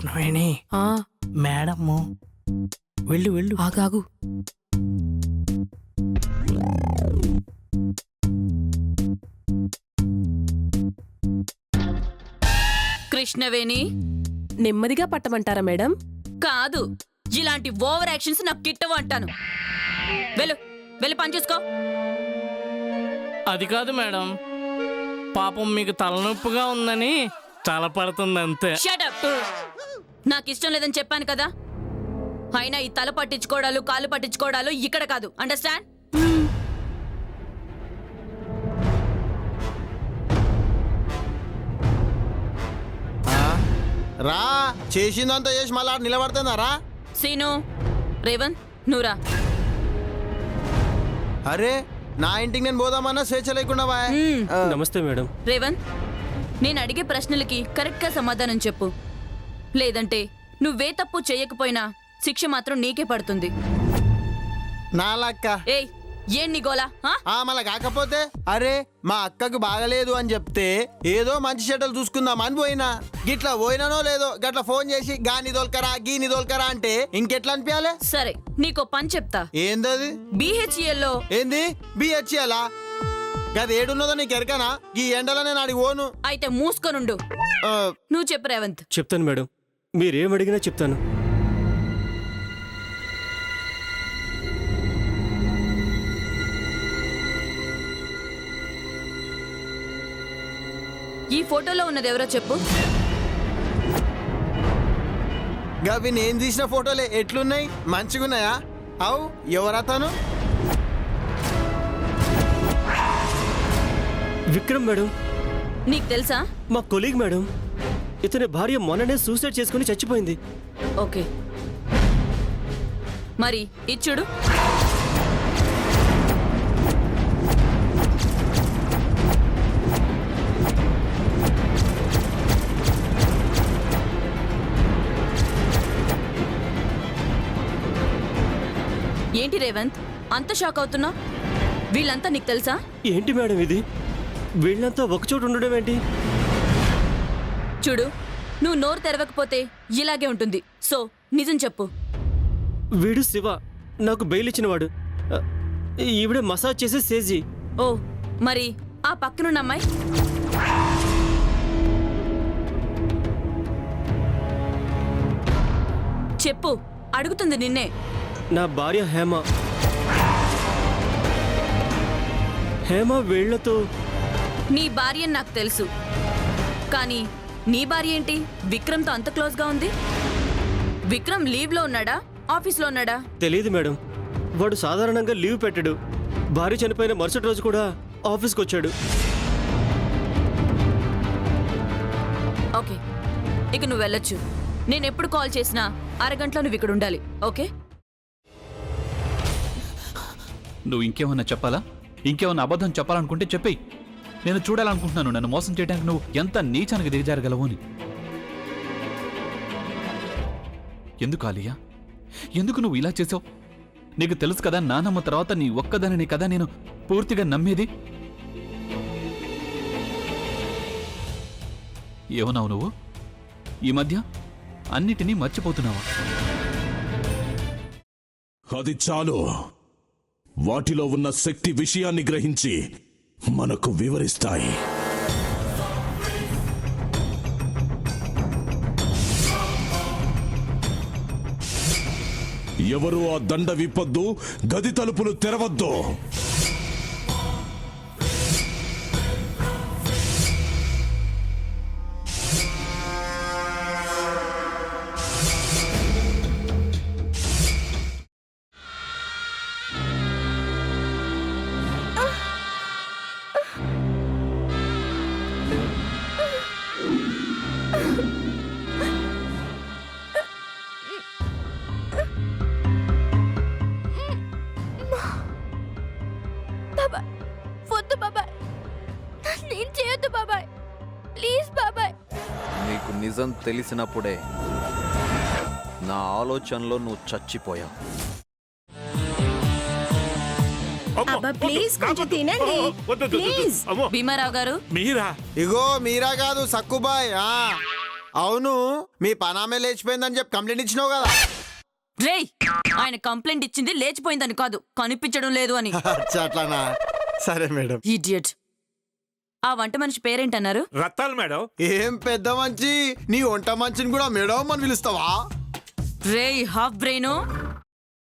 కృష్ణవేణి ఆ మేడము వెళ్ళు వెళ్ళు. ఆగాగు. కృష్ణవేణి నెమ్మదిగా పట్టమంటారా మేడం? కాదు, ఇలాంటి ఓవర్ యాక్షన్స్ నాకు కిట్టవు అంటాను. వెళ్ళు వెళ్ళి పని చూసుకో. అది కాదు మేడం, పాపం మీకు తలనొప్పిగా ఉందని తలపడుతుంది అంతే. Shut up. నాకు ఇష్టం లేదని చెప్పాను కదా. అయినా ఈ తల పట్టించుకోవడాలు కాళ్ళు పట్టించుకోవడాలు ఇక్కడ కాదు, అండర్స్టాండ్? రా చేసిందంతా చేసి మళ్ళీ నిలబడుతుందారా? సీను, రేవంత్, నూరా. అరే నా ఇంటికి నేను పోదామన్నా స్వేచ్ఛ లేకుండా బాయ్. నమస్తే మేడం. రేవంత్, నేను అడిగే ప్రశ్నలకి కరెక్ట్గా సమాధానం చెప్పు. లేదంటే నువ్వే తప్పు చేయకపోయినా శిక్ష మాత్రం నీకే పడుతుంది. నా లక్క ఏయ్, ఏం నీ గోలా? మళ్ళా కాకపోతే అరే మా అక్కకు బాగలేదు అని చెప్తే ఏదో మంచి చెడ్డలు చూసుకుందామని పోయినా. గిట్లా పోయినానో లేదో గట్లా ఫోన్ చేసి గాని దోల్కరా గీని దోల్కరా అంటే ఇంకెట్లా అనిపించాలే? సరే, నీకో పని చెప్తా. ఏందది? BHEL లో ఏంది బిహెచ్ఎలా? గది ఏడున్నదో నీకు ఎరకనా? ఈ ఎండలో నేను అడిగి పోను. అయితే మూసుకొనుండు. నువ్వు చెప్పు రేవంత్. చెప్తాను మేడం, మీరేం అడిగినా చెప్తాను. ఈ ఫోటోలో ఉన్నది ఎవరో చెప్పు. గవి నేను తీసిన ఫోటోలే ఎట్లున్నాయి? మంచిగున్నాయా? అవు ఎవరతను? విక్రమ్ మేడం. నీకు తెలుసా? మా కొలీగ్ మేడం. ఇతని భార్య మొన్ననే సూసైడ్ చేసుకుని చచ్చిపోయింది. ఓకే, మరి ఇచ్చుడు. ఏంటి రేవంత్ అంత షాక్ అవుతున్నా? వీళ్ళంతా నీకు తెలుసా? ఏంటి మేడం ఇది? వీళ్ళంతా ఒకచోట ఉండడం ఏంటి? చూడు, నువ్వు నోరు తెరవకపోతే ఇలాగే ఉంటుంది. సో నిజం చెప్పు. వీడు శివ, నాకు బెయిల్ ఇచ్చినవాడు. ఈవిడే మసాజ్ చేసే సేజీ. ఓ, మరి ఆ పక్కనున్న అమ్మాయి? చెప్పు, అడుగుతుంది నిన్నే. నా భార్య హేమ. హేమ వీళ్లతో. నీ భార్య నాకు తెలుసు, కానీ నీ భార్య ఏంటి విక్రమ్తో అంత క్లోజ్గా ఉంది? విక్రమ్ లీవ్లో ఉన్నాడా, ఆఫీస్లో ఉన్నాడా? తెలియదు మేడం. వాడు సాధారణంగా లీవ్ పెట్టాడు. భార్య చనిపోయిన మరుసటి రోజు కూడా ఆఫీస్కి వచ్చాడు. ఓకే, ఇక నువ్వు వెళ్ళొచ్చు. నేను ఎప్పుడు కాల్ చేసినా అరగంటలో నువ్వు ఇక్కడ ఉండాలి. ఓకే? నువ్వు ఇంకేమన్నా చెప్పాలా? ఇంకేమన్నా అబద్ధం చెప్పాలనుకుంటే చెప్పేయి. నేను చూడాలనుకుంటున్నాను నన్ను మోసం చేయడానికి నువ్వు ఎంత నీచానికి దిగజారగలవు అని. ఎందుకు ఆలియా, ఎందుకు నువ్వు ఇలా చేసావు? నీకు తెలుసు కదా నానమ్మ తర్వాత నీ ఒక్కదానిని కదా నేను పూర్తిగా నమ్మేది. ఏమన్నావు నువ్వు? ఈ మధ్య అన్నిటినీ మర్చిపోతున్నావా? అది చాలు. వాటిలో ఉన్న శక్తి విషయాన్ని గ్రహించి మనకు వివరిస్తాయి. ఎవరు ఆ దండ విప్పొద్దు, గది తలుపులు తెరవద్దు. నీకు నిజం తెలిసినప్పుడే నా ఆలోచనలో నువ్వు చచ్చిపోయావు. భీమారావు గారు, ఇగో మీరా కాదు సక్కుబాయ్. అవును మీ పనామే లేచిపోయిందని చెప్పి కంప్లైంట్ ఇచ్చినావు కదా. రేయ్, ఆయన కంప్లైంట్ ఇచ్చింది లేచిపోయిందని కాదు, కనిపించడం లేదు అని. అచ్చా, అట్లానా? సరే మేడం. ఇడియట్. ఆ వంట మనిషి పేరేంటన్నారు? రత్తాలు మేడం. ఏం పెద్ద మంచి, నీ వంట మంచిని కూడా మేడం అని పిలుస్తావా? రేయ్ హాఫ్ బ్రెయిన్,